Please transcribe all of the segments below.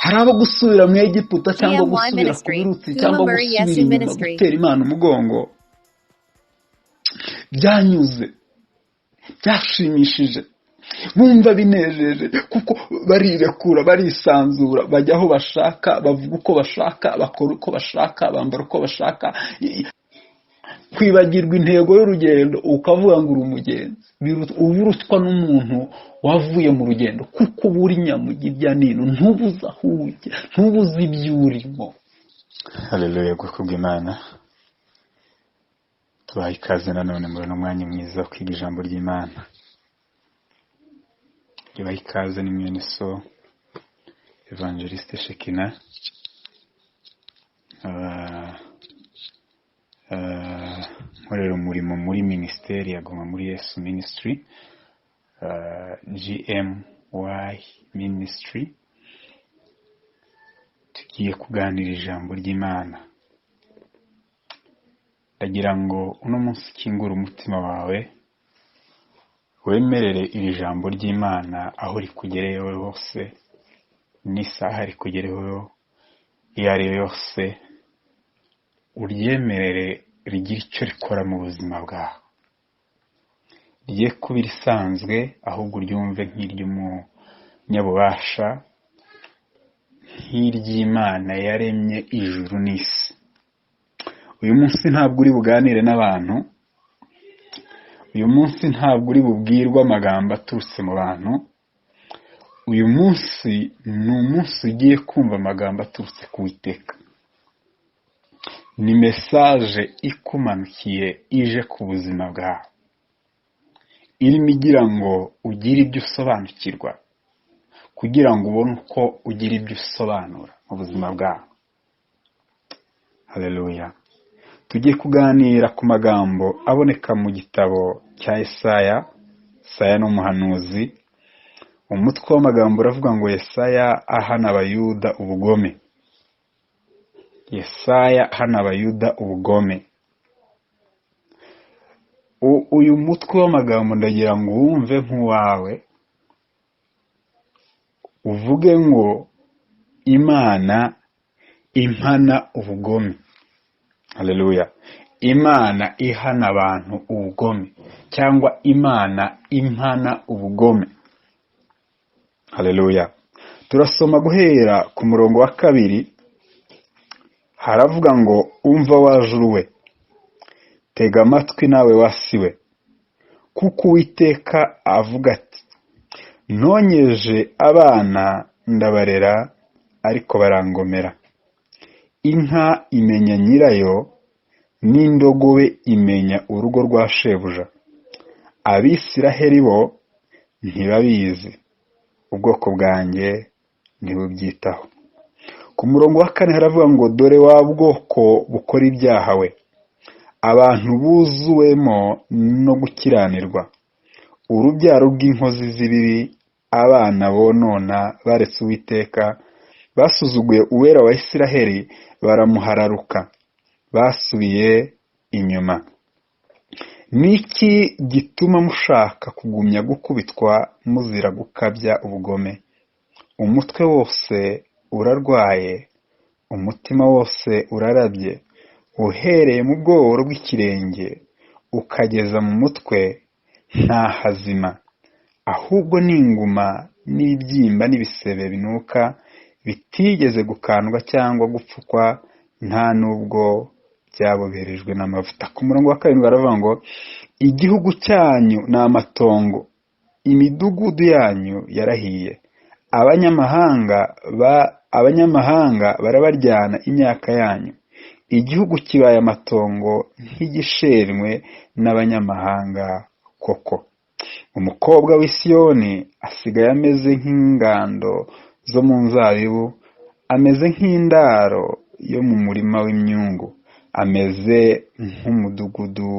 hari abo gusubira mu Egiputa cyangwa GMY gusubira ku Ministry, birutsi cyangwa Guma Murray gusubira Yesu inyuma Ministry. gutera Imana umugongo byanyuze, byashimishije, bumva binejeje kuko barirekura, barisanzura, bajya aho bashaka, bavuga uko bashaka, bakora uko bashaka, bambara uko bashaka. Kwibagirwa intego y'urugendo ukavuga ngo uri umugenzi, uba urutwa n'umuntu wavuye mu rugendo kuko uba uri nyamugirya nino, ntubuze aho ujya, ntubuze ibyo urimo. Haleluya, bwoko bw'Imana, tubaha ikaze nanone muri uno mwanya mwiza wo kwiga ijambo ry'Imana. Tubaha ikaze ni mwene so Evangeliste Shekina, nkorera umurimo muri Ministeri ya Guma Murray Yesu Ministry, GMY Ministry. Tugiye kuganira ijambo ry'Imana. Ndagira ngo uno munsi ukingure umutima wawe, wemerere iri jambo ry'Imana aho rikugereyeho hose, n'isaha rikugereyeho iyo ari yo yose, uryemerere rigira icyo rikora mu buzima bwawe. Rigiye kuba irisanzwe, ahubwo uryumve nk'iry'umunyabubasha, nk'iry'Imana yaremye ijuru n'isi. Uyu munsi ntabwo uri buganire n'abantu, uyu munsi ntabwo uri bubwirwe amagambo aturutse mu bantu, uyu munsi ni umunsi ugiye kumva amagambo aturutse ku Uwiteka. Ni mesaje ikumanukiye ije ku buzima bwawe, irimo igira ngo ugire ibyo usobanukirwa, kugira ngo ubone uko ugira ibyo usobanura mu buzima bwawe. Haleluya. Tugiye kuganira ku magambo aboneka mu gitabo cya Yesaya. Yesaya ni umuhanuzi. Umutwe w'amagambo uravuga ngo Yesaya ahana abayuda ubugome. Yesaya ahana abayuda ubugome. Uyu mutwe w'amagambo ndagira ngo wumve nk'uwawe, uvuge ngo Imana impana ubugome. Haleluya. Imana ihana abantu ubugome, cyangwa Imana impana ubugome. Haleluya. Turasoma guhera ku murongo wa 2. Haravuga ngo umva wajuru we, tega amatwi nawe wasiwe, kuko Uwiteka avuga ati, nonyeje abana ndabarera ariko barangomera. Inka imenya nyirayo, n'indogobe imenya urugo rwa shebuja. Abisiraheli bo ntibabizi, ubwoko bwanjye ntibubyitaho. Ku murongo wa 4 haravuga ngo dore wa bwoko bukora ibyaha we, abantu buzuwemo no gukiranirwa, urubyaro rw'inkozi z'ibibi, abana bonona baretse Uwiteka, basuzuguye uwera wa Isiraheli, baramuhararuka, basubiye inyuma. Niki gituma mushaka kugumya gukubitwa muzira gukabya ubugome? Umutwe wose urarwaye, umutima wose urarabye, uhereye mu bworo bw'ikirenge ukageza mu mutwe, nta hazima, ahubwo ni inguma n'ibyimba n'ibisebe binuka, bitigeze gukandwa cyangwa gupfukwa, nta nubwo byaboberejwe n'amavuta. Ku murongo wa 7 baravuga ngo igihugu cyanyu ni amatongo, imidugudu yanyu yarahiye, abanyamahanga barabaryana imyaka yanyu. Igihugu kibaye amatongo nk'igishenywe n'abanyamahanga koko. Umukobwa w'i Siyoni asigaye ameze nk'ingando zo mu nzabibu, ameze nk'indaro yo mu murima w'imyungu, ameze nk'umudugudu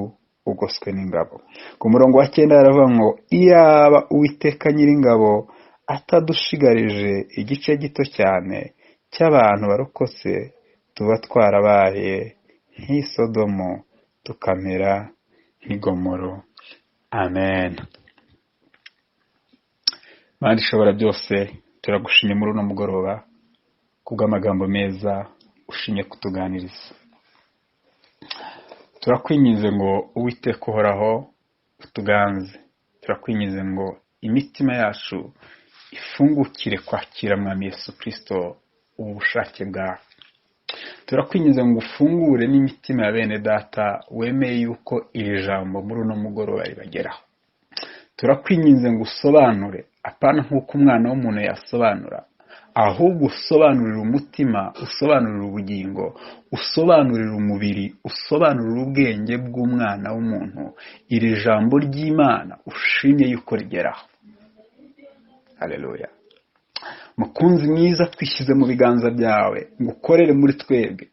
ugoswe n'ingabo. Ku murongo wa 9 haravuga ngo iyaba Uwiteka Nyiringabo atadushigarije igice gito cyane cy'abantu barokotse, tuba twarabaye nk'i Sodomu tukamera nk'i Gomoro. Amen. Mana ishobora byose, turagushimye muri uno mugoroba kubw'amagambo meza ushimye kutuganiriza. Turakwinyize ngo Uwiteka uhoraho utuganze. Turakwinyize ngo imitima yacu ifungukire kwakira Mwami Yesu Kristo ubu bushake bwawe. Turakwinyize ngo ufungure n'imitima ya bene data wemeye yuko iri jambo muri uno mugoroba ribageraho. Turakwinyize ngo usobanure, apana nk'uko umwana w'umuntu yasobanura, ahubwo usobanurira umutima, usobanurira ubugingo, usobanurira umubiri, usobanurira ubwenge bw'umwana w'umuntu, iri jambo ry'Imana ushimye yuko rigeraho. Haleluya. Mukunzi mwiza, twishyize mu biganza byawe ngo ukorere muri twebwe,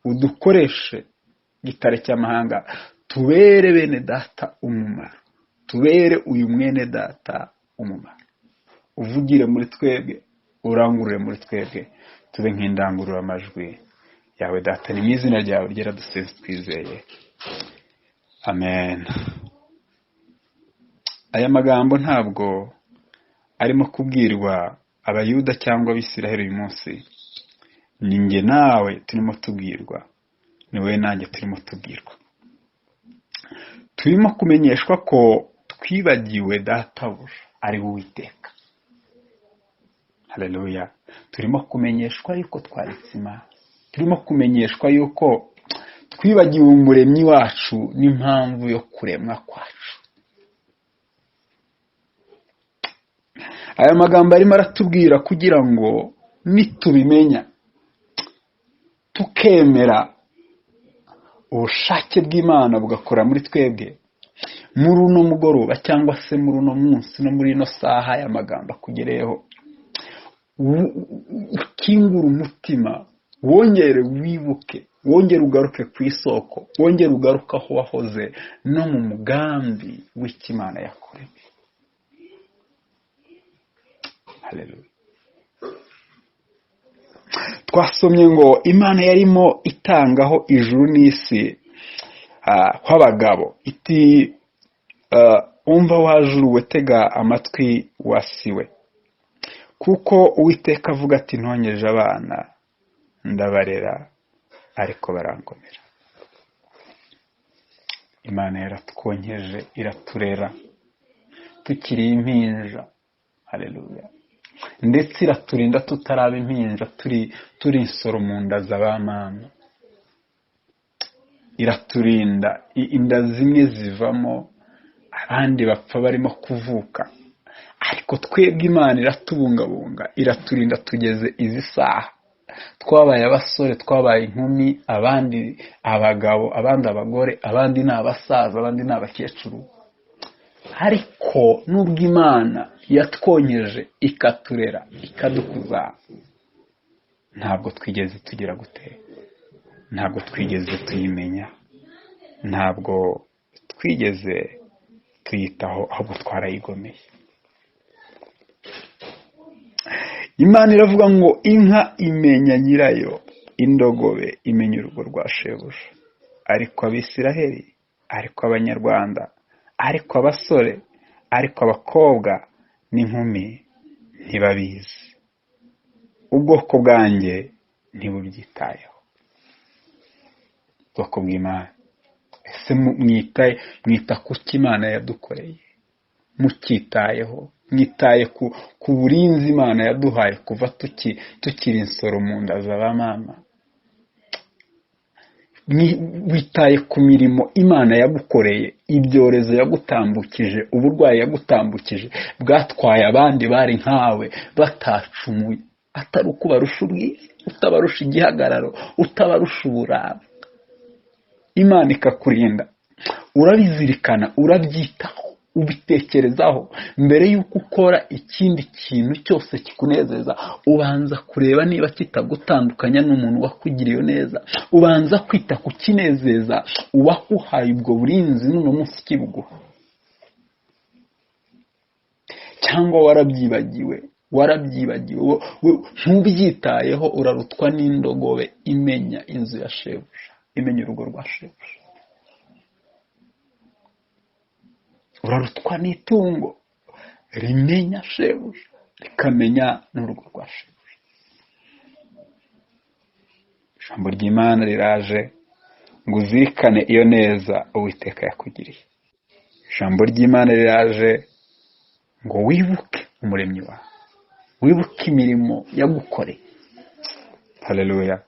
udukoreshe gitare cy'amahanga, tubere bene data umumaro, tubere uyu mwene data umumaro. Uvugire muri twebwe, urangurure muri twebwe, tube nk'indangurura amajwi yawe data. Ni mu izina ryawe ryera dusenze twizeye, amen. Aya magambo ntabwo arimo kubwirwa abayuda cyangwa abisiraheli uyu munsi. Ni njye nawe turimo tubwirwa, ni wowe nanjye turimo tubwirwa. Turimo kumenyeshwa ko twibagiwe databuja ari Uwiteka. Haleluya. Turimo kumenyeshwa yuko twaretse Imana. Turimo kumenyeshwa yuko twibagiwe umuremyi wacu n'impamvu yo kuremwa kwacu. Aya magambo arimo aratubwira kugira ngo nitubimenya tukemera ubushake bw'Imana bugakora muri twebwe, muri uno mugoroba cyangwa se muri uno munsi no muri ino saha aya magambo akugereyeho, ukingura umutima, wongere wibuke, wongere ugaruke ku isoko, wongere ugaruke aho wahoze no mu mugambi w'Imana yakuremye. Haleluya. Twasomye ngo Imana yarimo itangaho ijuru n'isi kw'abagabo, iti umva wajuru we, tega amatwi wasiwe, kuko Uwiteka avuga ati ntonyeje abana ndabarera ariko barangomera. Imana yaratwonkeje iraturera tukiri impinja. Haleluya. Ndetse iraturinda tutaraba impinja, turi insoro mu nda z'abamama. Iraturinda inda zimwe zivamo abandi bapfa barimo kuvuka, ariko twebwe Imana iratubungabunga, iraturinda tugeze izi saha. Twabaye abasore, twabaye inkumi, abandi abagabo, abandi abagore, abandi ni abasaza, abandi ni abakecuru. Ariko nubwo Imana yatwonyeje ikaturera ikadukuza, ntabwo twigeze tugira gute, ntabwo twigeze tuyimenya, ntabwo twigeze tuyitaho, ahubwo twarayigomeye. Imana iravuga ngo inka imenya nyirayo, indogobe imenya urugo rwa shebuja, ariko Abisiraheli, ariko Abanyarwanda, ariko abasore, ariko abakobwa n'inkumi ntibabizi. Ubwoko bwanjye ntibubyitayeho. Ubwoko bw'Imana, ese mwita kuki Imana yadukoreye? Mukitayeho? Mwitaye ku burinzi Imana yaduhaye kuva tukiri insoro mu nda z'abamama? Witaye ku mirimo Imana yagukoreye, ibyorezo yagutambukije, uburwayi yagutambukije bwatwaye abandi bari nkawe batacumuye, atari uko barusha ubwiza, utabarusha igihagararo, utabarusha uburanga. Imana ikakurinda, urabizirikana, urabyitaho, ubitekerezaho. Mbere y'uko ukora ikindi kintu cyose kikunezeza, ubanza kureba niba kitagutandukanya n'umuntu wakugiriye neza. Ubanza kwita ku kinezeza uwakuhaye ubwo burinzi n'uno munsi kibuguha. Cyangwa warabyibagiwe, ntubyitayeho, urarutwa n'indogobe imenya inzu ya shebuja, imenya urugo rwa shebuja. Urarutwa n'itungo rimenya shebuja, rikamenya n'urugo rwa shebuja. ijambo ry'Imana riraje ngo uzirikane iyo neza Uwiteka yakugiriye. Ijambo ry'Imana riraje ngo wibuke umuremyi wawe, wibuke imirimo yagukoreye. Haleluya.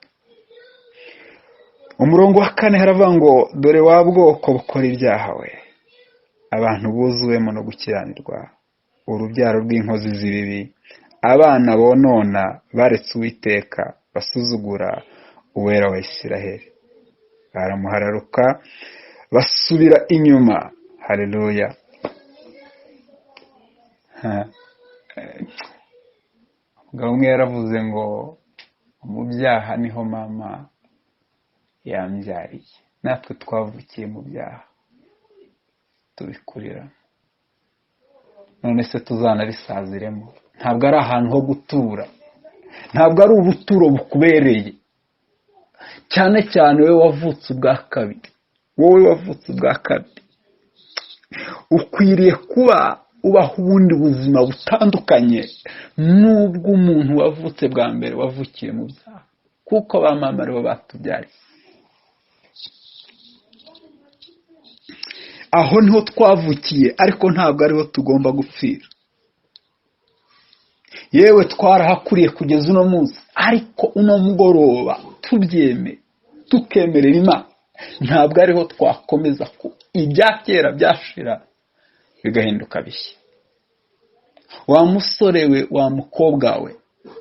Umurongo wa 4 haravuga ngo dore wa bwoko bukora ibyaha we, abantu buzuwemo no gukiranirwa, urubyaro rw'inkozi z'ibibi, abana bonona baretse Uwiteka, basuzugura uwera wa Isiraheli. Baramuhararuka basubira inyuma. Haleluya. Umugabo umwe yaravuze ngo mu byaha niho mama yambyariye. Natwe twavukiye mu byaha tubikurira, none se tuzanabisaziremo. Ntabwo ari ahantu ho gutura, ntabwo ari ubuturo bukubereye, cyane cyane wowe wavutse ubwa kabiri. Wowe wavutse ubwa kabiri ukwiriye kuba ubaho ubundi buzima butandukanye n'ubwo umuntu wavutse bwa mbere wavukiye mu byaha, kuko ba mama aribo batubyariye. Aho niho twavukiye, ariko ntabwo ariho tugomba gupfira. Yewe twarahakuriye kugeza uno munsi, ariko uno mugoroba tubyemeye tukemerera Imana, ntabwo ariho twakomeza ko ibya kera byashira bigahinduka bishya. Wa musore we, wa mukobwa we,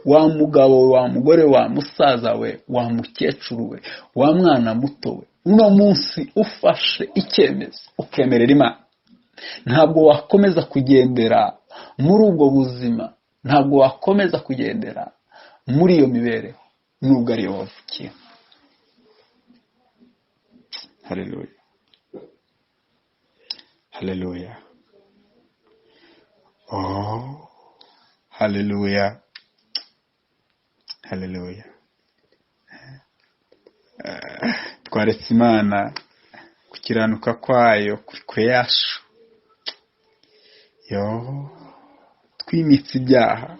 wa mugabo we, wa mugore, wa musaza we, wa mukecuru we, wa mwana muto we, uno munsi ufashe icyemezo ukemerera Imana, ntabwo wakomeza kugendera muri ubwo buzima, ntabwo wakomeza kugendera muri iyo mibereho nubwo ariyo wavukiye. Haleluya. Haleluya. Oh, haleluya. Haleluya. Twaretse Imana gukiranuka kwayo kuri kure yacu. Twimitse ibyaha,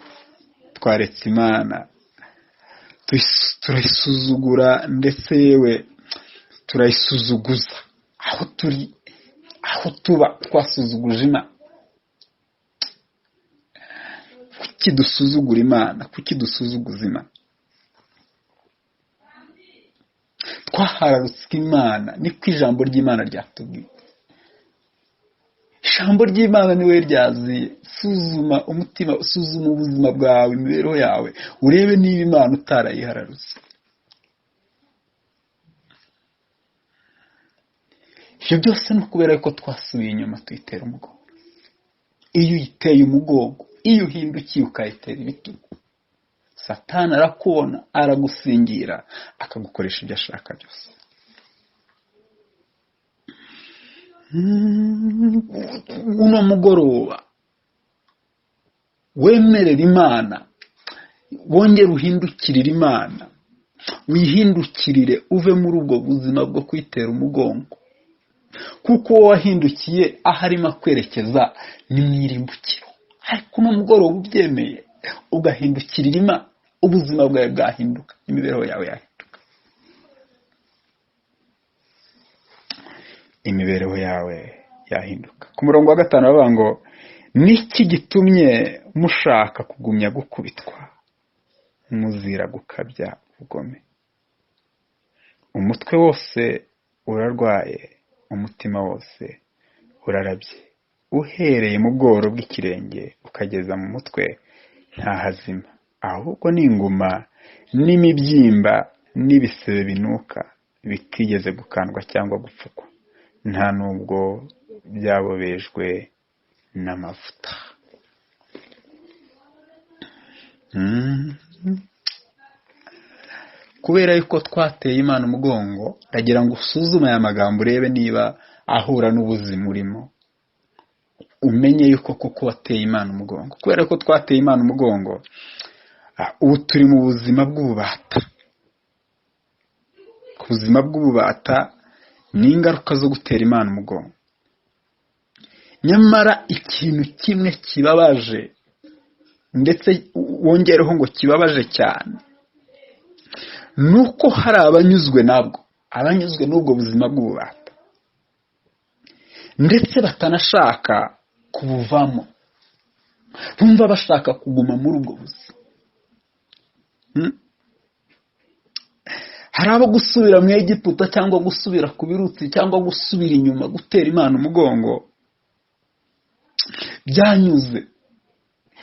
twaretse Imana, turayisuzugura, ndetse yewe turayisuzuguza. Aho turi, aho tuba twasuzuguje Imana. Kuki dusuzugura Imana? Kuki dusuzuguza Imana? Twahararutse Imana, niko ijambo ry'Imana ryatubwiye. Ijambo ry'Imana niwe ryaziye. Suzuma umutima, suzuma ubuzima bwawe, imibereho yawe, urebe niba Imana utarayihararutse. Ibyo byose ni ukubera ko twasubiye inyuma tuyitera umugongo. Iyo uyiteye umugongo, iyo uhindukiye ukayitera ibitugu, Satani arakubona, aragusingira, akagukoresha ibyo ashaka byose. Uno mugoroba wemerera Imana, wongere uhindukirire Imana, wihindukirire uve muri ubwo buzima bwo kwitera umugongo, kuko wahindukiye aharimo kwerekeza ni mwirimbukiro. Ariko uno mugoroba ubyemeye ugahindukirira Imana, ubuzima bwawe bwahinduka, imibereho yawe yahinduka, imibereho yawe yahinduka. Ku murongo wa 5 bavuga ngo niki gitumye mushaka kugumya gukubitwa, muzira gukabya ubugome. Umutwe wose urarwaye, umutima wose urarabye, uhereye mu bworo bw'ikirenge ukageza mu mutwe nta hazima, ahubwo ni inguma n'imibyimba n'ibisebe binuka, bitigeze gukandwa cyangwa gupfukwa, nta nubwo byabobejwe n'amavuta. Kubera yuko twateye Imana umugongo, ndagira ngo usuzume aya magambo urebe niba ahura n'ubuzima urimo, umenye yuko koko wateye Imana umugongo. Kubera ko twateye Imana umugongo, ubu turi mu buzima bw'ububata. Ku buzima bw'ububata ni ingaruka zo gutera Imana umugongo. Nyamara ikintu kimwe kibabaje, ndetse wongereho ngo kibabaje cyane, nuko hari abanyuzwe nabwo, abanyuzwe n'ubwo buzima bw'ububata ndetse batanashaka kubuvamo, bumva bashaka kuguma muri ubwo buzima. Hari abo gusubira mu Egiputa cyangwa gusubira ku birutsi cyangwa gusubira inyuma gutera Imana umugongo byanyuze,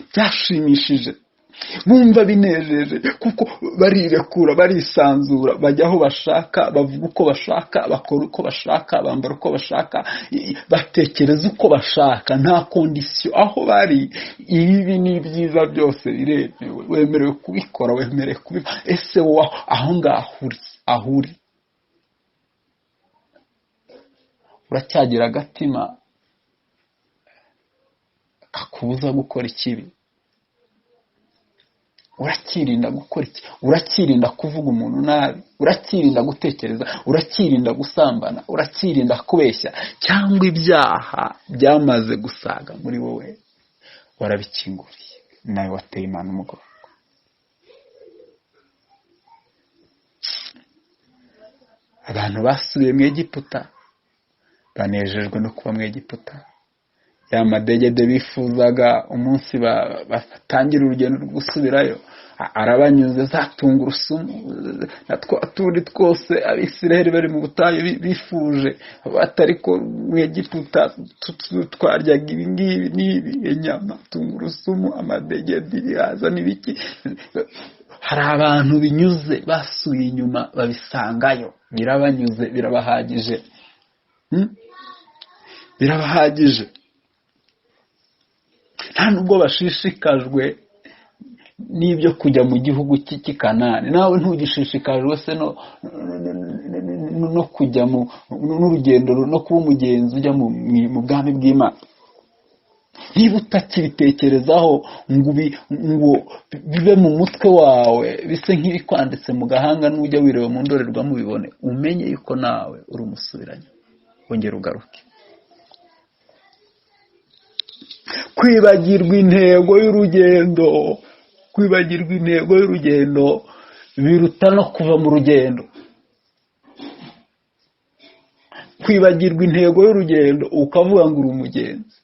byashimishije, bumva binejeje kuko barirekura, barisanzura, bajya aho bashaka, bavuga uko bashaka, bakora uko bashaka, bambara uko bashaka, batekereza uko bashaka, nta kondisiyo. Aho bari ibi n'ibyiza byose biremewe, wemerewe kubikora, wemerewe kubikora. Ese wowe aho ngaho uri uracyagira agatima kakubuza gukora ikibi? Urakirinda gukora iki? Urakirinda kuvuga umuntu nabi? Urakirinda gutekereza? Urakirinda gusambana? Urakirinda kubeshya? Cyangwa ibyaha byamaze gusaga muri wowe warabikinguriye, nawe wateye Imana umugongo? Abantu basubiye mu Egiputa banejejwe no kuba mu Egiputa. Ya madegede bifuzaga umunsi batangira urugendo rwo gusubirayo arabanyuze, za tungurusumu na turi twose Abisiraheli bari mu butayu bifuje batari ko mu Egiputa twaryaga ibi ngibi n'ibi, inyama, tungurusumu, amadegede, ibihaza n'ibiki. Hari abantu binyuze basuye inyuma babisangayo, birabanyuze, birabahagije, birabahagije. Nta nubwo bashishikajwe n'ibyo kujya mu gihugu cy'i Kanani. Nawe ntugishishikajwe se no kujya n'urugendo no kuba umugenzi ujya mu bwami bw'Imana? Niba utakibitekerezaho ngo bibe mu mutwe wawe, bise nk'ibikwanditse mu gahanga, n'ujya wireba mu ndorerwamo ubibone, umenye yuko nawe uri umusubiranya. Wongera ugaruke. Kwibagirwa intego y'urugendo, kwibagirwa intego y'urugendo biruta no kuva mu rugendo. Kwibagirwa intego y'urugendo ukavuga ngo uri umugenzi,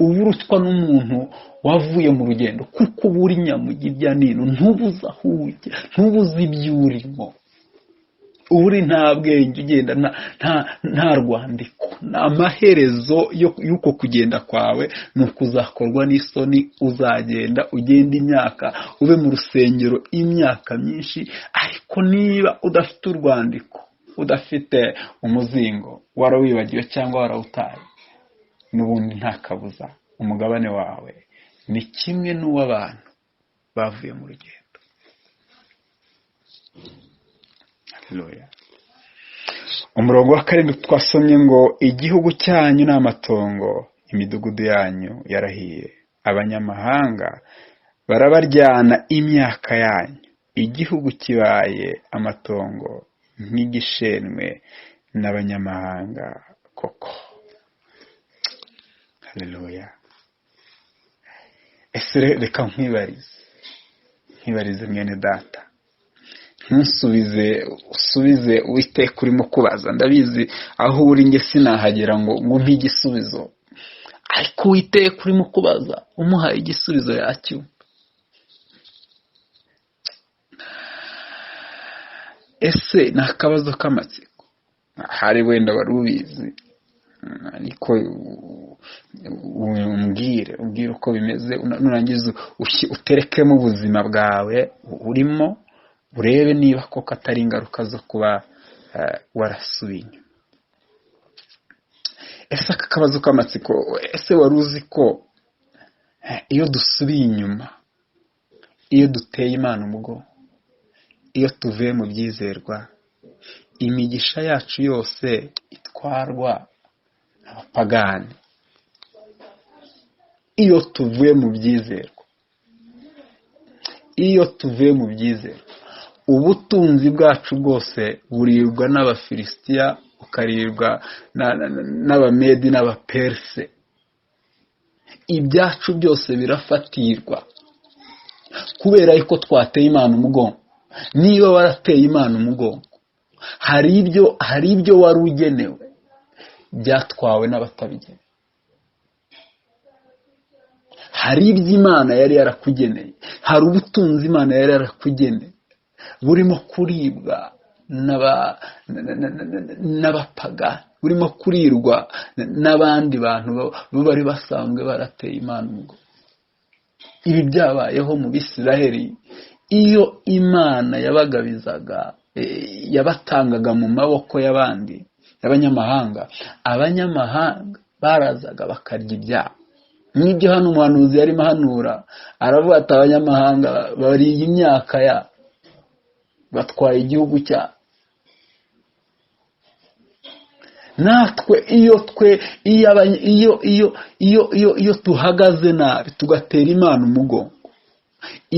uba urutwa n'umuntu wavuye mu rugendo, kuko uba uri nyamujya nino, ntubuze aho ujya, ntubuze ibyo urimo, uri nta bwenge ugenda, nta rwandiko. Amaherezo y'uko kugenda kwawe ni ukuzakorwa n'isoni. Uzagenda ugenda imyaka, ube mu rusengero imyaka myinshi, ariko niba udafite urwandiko, udafite umuzingo, warawibagiwe cyangwa warawutaye, n'ubundi nta kabuza umugabane wawe ni kimwe n'uw'abantu bavuye mu rugendo. Haleluya. Umurongo wa 7 twasomye ngo igihugu cyanyu ni amatongo, imidugudu yanyu yarahiye, abanyamahanga barabaryana imyaka yanyu, igihugu kibaye amatongo nk'igishenwe n'abanyamahanga koko. Haleluya. Ese reka nkwibarize mwene data, usubize Uwiteka urimo kubaza. Ndabizi aho uri nge sinahagera ngo mpe igisubizo, ariko Uwiteka urimo kubaza umuhaye igisubizo yacyumva. Ese ni akabazo k'amatsiko? Hari wenda wari ubizi, ariko umbwire uko bimeze, nurangiza uterekemo ubuzima bwawe urimo, urebe niba koko atari ingaruka zo kuba warasubiye inyuma. Ese aka kabazo k'amatsiko, ese wari uzi ko iyo dusubiye inyuma, iyo duteye Imana umugongo, iyo tuvuye mu byizerwa, imigisha yacu yose itwarwa n'abapagani? Iyo tuvuye mu byizerwa, ubutunzi bwacu bwose burirwa n'Abafilisitiya, bukarirwa n'Abamedi n'Abaperse. Ibyacu byose birafatirwa kubera yuko twateye Imana umugongo. niba warateye Imana umugongo, hari ibyo wari ugenewe byatwawe n'abatabigenewe. Hari ibyo Imana yari yarakugeneye, hari ubutunzi Imana yari yarakugeneye burimo kuribwa n'abapagani, burimo kurirwa n'abandi bantu bari basanzwe barateye Imana umugongo. Ibi byabayeho mu Bisiraheli. Iyo Imana yabagabizaga, yabatangaga mu maboko y'abandi, y'abanyamahanga, abanyamahanga barazaga bakarya ibyabo. N'ibyo hano umuhanuzi yarimo ahanura, aravuga ati abanyamahanga bariye imyaka yabo, batwaye igihugu cyabo. Natwe iyo tuhagaze nabi tugatera Imana umugongo,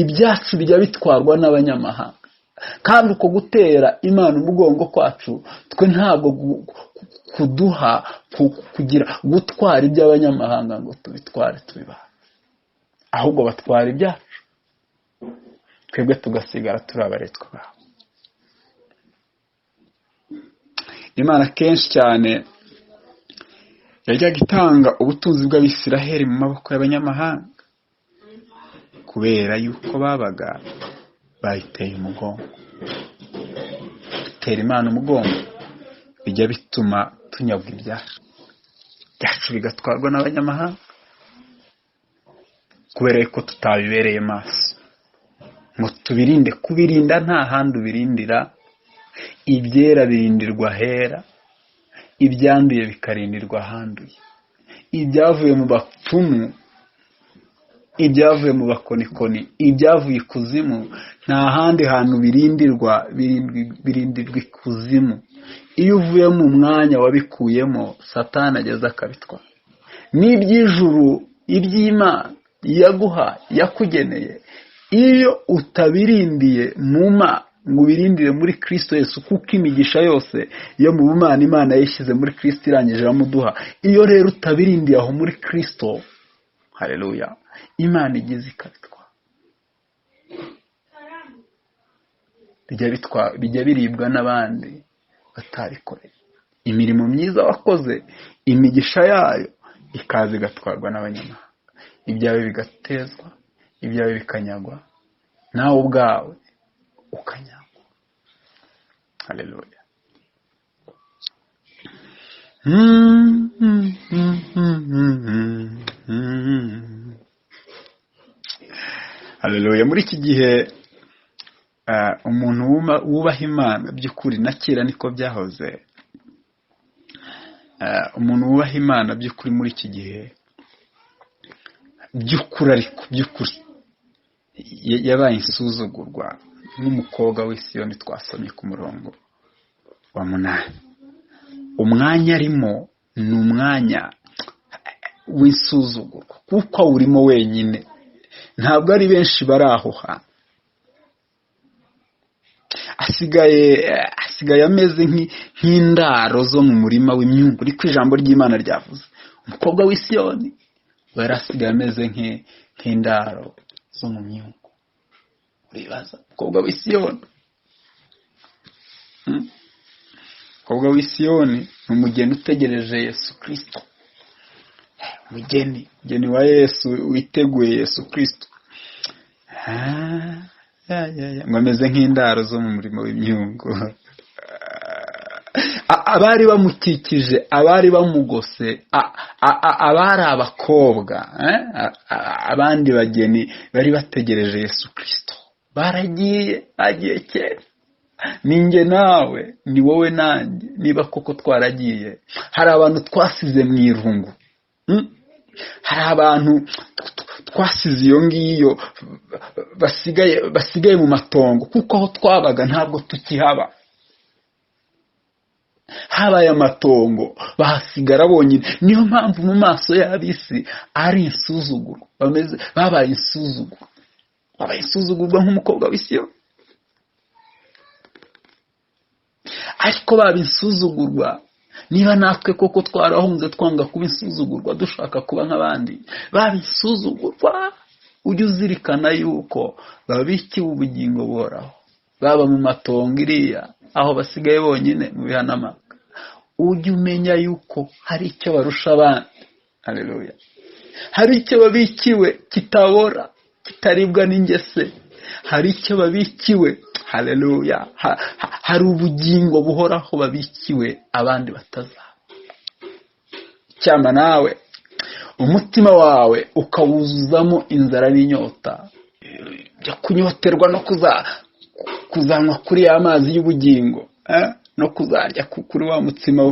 ibyacu bijya bitwarwa n'abanyamahanga. Kandi uko gutera Imana umugongo kwacu twe ntabwo kuduha kugira gutwara iby'abanyamahanga ngo tubitware tubibaha, ahubwo batwara ibyacu, twebwe tugasigara turi abaretwa babo. Imana kenshi cyane yajyaga itanga ubutunzi bw'Abisiraheli mu maboko y'abanyamahanga kubera yuko babaga bayiteye umugongo. Gutera Imana umugongo bijya bituma tunyagwa ibyacu bigatwarwa n'abanyamahanga kubera yuko tutabibereye maso ngo tubirinde. Kubirinda nta handi ubirindira, ibyera birindirwa hera, ibyanduye bikarindirwa ahanduye. Ibyavuye mu bapfumu, ibyavuye mu bakonikoni, ibyavuye ikuzimu, nta handi hantu birindirwa ikuzimu. Iyo uvuye mu mwanya wabikuyemo, Satani ageze akabitwara. N'iby'ijuru, iby'Imana yaguhaye, yakugeneye, iyo utabirindiye mu Mana ngo ubirindire muri Kristo Yesu, kuko imigisha yose yo mu Bumana Imana yishyize muri Kristo irangije iramuduha. Iyo rero utabirindiye aho muri Kristo, haleluya, Imana igize ikabitwara. Bijya biribwa n'abandi batabikoreye. Imirimo myiza wakoze, imigisha yayo ikaza igatwarwa n'abanyamahanga, ibyawe bigatezwa, ibyawe bikanyagwa, nawe ubwawe ukanyagwa. Haleluya. Haleluya. Muri iki gihe umuntu wubaha Imana by'ukuri, na kera niko byahoze, umuntu wubaha Imana by'ukuri muri iki gihe by'ukuri, ariko by'ukuri yabaye insuzugurwa n'umukobwa w'i Siyoni twasomye ku murongo wa 8. Umwanya arimo ni umwanya w'insuzugurwa kuko awurimo wenyine, ntabwo ari benshi bari aho hantu. Asigaye ameze nk'indaro zo mu murima w'imyungu, ariko ijambo ry'Imana ryavuze umukobwa w'i Siyoni yari asigaye ameze nk'indaro zo mu myungu. Uribaza, umukobwa w'i Siyoni, umukobwa w'i Siyoni ni umugeni utegereje Yesu Kristo, umugeni wa Yesu witeguye Yesu Kristo. Ngo ameze nk'indaro zo mu murimo w'imyungu. Abari bamukikije, abari bamugose, abari abakobwa, abandi bageni bari bategereje Yesu Kristo bagiye kera. Ninjye nawe, ni wowe nanjye, niba koko twaragiye. Hari abantu twasize mu irungu, hari abantu twasize iyo ngiyo basigaye mu matongo, kuko aho twabaga ntabwo tukihaba. Habaye amatongo, bahasigara bonyine. Niyo mpamvu mu maso y'ab'isi ari insuzuguro, babaye insuzugurwa nk'umukobwa w'i Siyoni. Ariko baba insuzugurwa, niba natwe koko twarahunze twanga kuba insuzugurwa, dushaka kuba nk'abandi, baba insuzugurwa, ujye uzirikana yuko babikiwe ubugingo buhoraho, baba mu matongo iriya aho basigaye bonyine mu bihanamaka, ujye umenya yuko hari icyo barusha abandi. Haleluya. Hari icyo babikiwe kitabora, kitaribwa n'ingese. Hari icyo babikiwe. Haleluya. Hari ubugingo buhoraho babikiwe abandi batazaba. Cyama nawe umutima wawe ukawuzuzamo inzara n'inyota byo kunyoterwa no kuzanywa kuri ya mazi y'ubugingo, no kuzarya kuri wa mutsima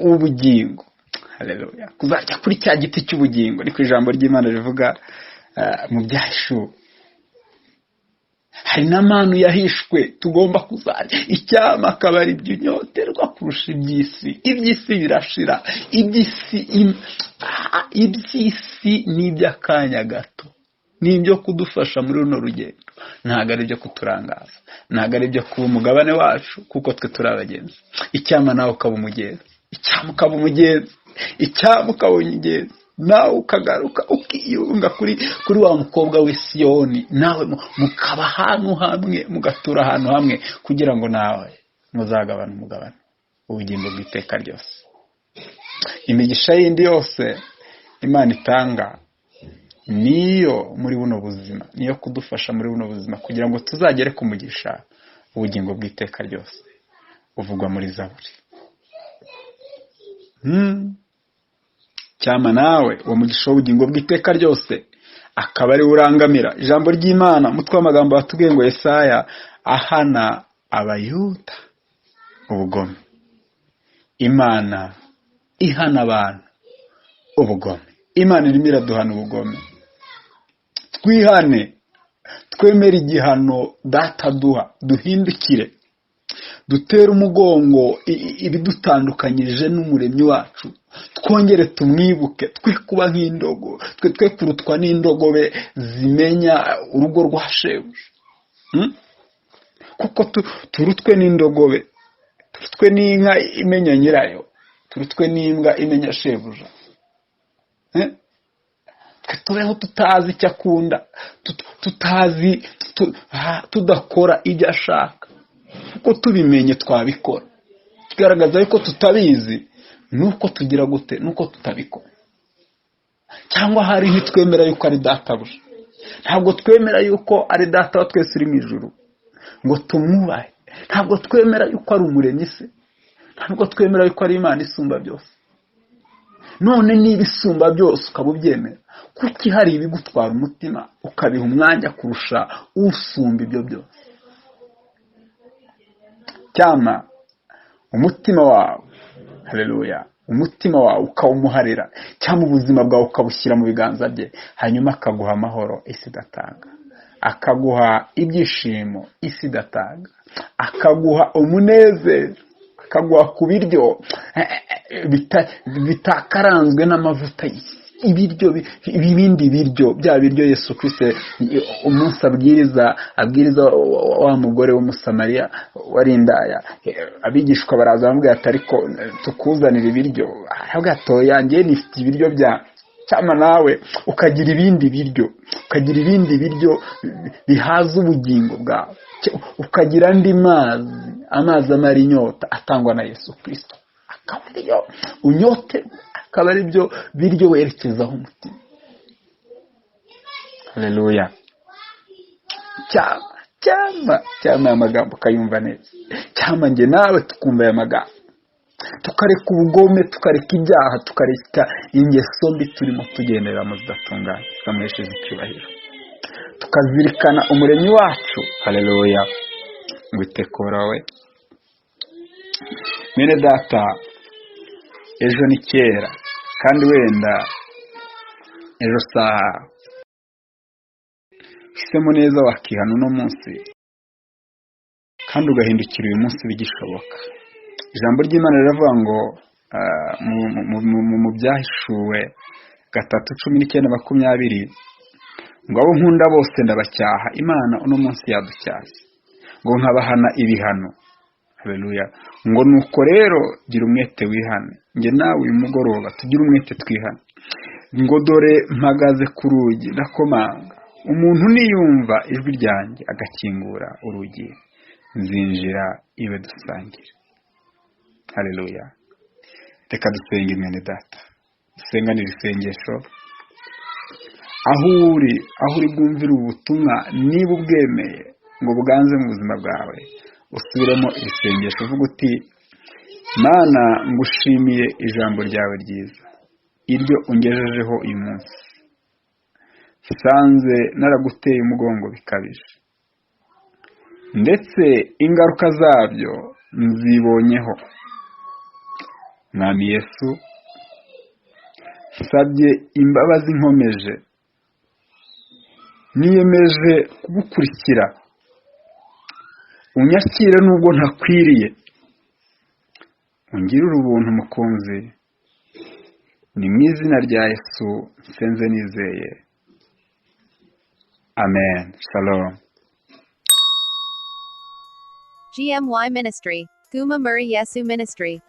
w'ubugingo. Haleluya. Kuzarya kuri cya giti cy'ubugingo, niko ijambo ry'Imana rivuga mu Byahishuwe. Hari n'amanu yahishwe tugomba kuzarya. Icyama akaba ari ibyo unyoterwa kurusha iby'isi. Iby'isi birashira. Iby'isi ni iby'akanya gato, ni ibyo kudufasha muri runo rugendo, ntabwo ari ibyo kuturangaza, ntabwo ari ibyo kuba umugabane wacu, kuko twe turi abagenzi. Icyama nawe ukaba umugenzi, icyama ukaba umugenzi, icyama ukaba umugenzi, nawe ukagaruka ukiyunga kuri wa mukobwa w'i Siyoni, nawe mukaba ahantu hamwe, mugatura ahantu hamwe, kugira ngo nawe muzagabane umugabane ubugingo bw'iteka ryose. Imigisha yindi yose Imana itanga niyo muri buno buzima, niyo kudufasha muri buno buzima, kugira ngo tuzagere ku mugisha ubugingo bw'iteka ryose uvugwa muri Zaburi. Cyama nawe uwo mugisha w'ubugingo bw'iteka ryose akaba ari urangamira. Ijambo ry'Imana umutwe w'amagambo watubwiye ngo Yesaya ahana abayuda ubugome. Imana ihana abantu ubugome. Imana irimo iraduhana ubugome. Twihane, twemere igihano Data duha, duhindukire, dutere umugongo ibidutandukanyije n'umuremyi wacu, twongere tumwibuke, twe kuba nk'indogo, twe kurutwa n'indogobe zimenya urugo rwa shebuja. Kuko turutwe n'indogobe, turutwe n'inka imenya nyirayo, turutwe n'imbwa imenya shebuja. Tubeho tutazi icyo akunda, tutazi, tudakora ibyo ashaka. Kuko tubimenye twabikora. Kigaragaza yuko tutabizi nuko tugira gute, nuko tutabikora. Cyangwa hari ntitwemera yuko ari databuja. Ntabwo twemera yuko ari data wa twese uri mu ijuru ngo tumwubahe. Ntabwo twemera yuko ari umuremyi se. Ntabwo twemera yuko ari Imana isumba byose. None niba isumba byose ukaba ubyemera, kuki hari ibigutwara umutima ukabiha umwanya kurusha usumba ibyo byose? Cyama umutima wawe, haleluya, umutima wawe ukawumuharira, cyangwa ubuzima bwawe ukabushyira mu biganza bye, hanyuma akaguha amahoro isi idatanga, akaguha ibyishimo isi idatanga, akaguha umunezero, akaguha ku biryo bitakaranzwe n'amavuta y'isi, ibindi biryo, bya biryo Yesu Kristo umunsi abwiriza wa mugore w'umusamariya wari indaya. Abigishwa baraza bamubwira ati ariko tukuzanira ibiryo, aravuga ati yanjye nifite ibiryo bya. Cyama nawe ukagira ibindi biryo bihaza ubugingo bwawe, ukagira andi amazi amara inyota atangwa na Yesu Kristo, akaba ariyo unyote, akaba ari byo biryo werekezaho umutima. Haleluya. Cyama amagambo kayumva neza. Cyama nge nawe tukumva aya magambo, tukareka ubugome, tukareka ibyaha, tukareka ingeso mbi turimo tugenderamo zidatunganye, tukamwesheje icyubahiro, tukazirikana umuremyi wacu. Haleluya. Ngo itekora we mwene data, ejo ni kera, kandi wenda ejo saha hisemo neza wakihana uno munsi, kandi ugahindukira uyu munsi bigishoboka. Ijambo ry'Imana riravuga ngo mu Byahishuwe 3:19-20 ngo abo nkunda bose ndabacyaha. Imana uno munsi yaducyashye ngo nkabahana ibihano. Haleluya. Ngo nuko rero gira umwete wihane. Nge nawe uyu mugoroba tugira umwete twihane. Ngo dore mpagaze ku rugi ndakomanga, umuntu niyumva ijwi ryanjye agakingura urugi nzinjira iwe dusangire. Haleluya. Reka dusenge mwene data, dusenganire isengesho aho uri bwumvire ubutumwa, niba ubwemeye ngo buganze mu buzima bwawe, usubiremo isengesho uvuga uti: Mana, ngushimiye ijambo ryawe ryiza, iryo ungejejeho uyu munsi. Nsanze naraguteye umugongo bikabije, ndetse ingaruka zabyo nzibonyeho. Mwami Yesu, nsabye imbabazi nkomeje, niyemeje kugukurikira. Unyakire nubwo ntakwiriye, ungirire ubuntu mukunzi. Ni mu izina rya Yesu nsenze nizeye, amen. Shalom. GMY Ministry, Guma Muri Yesu Ministry.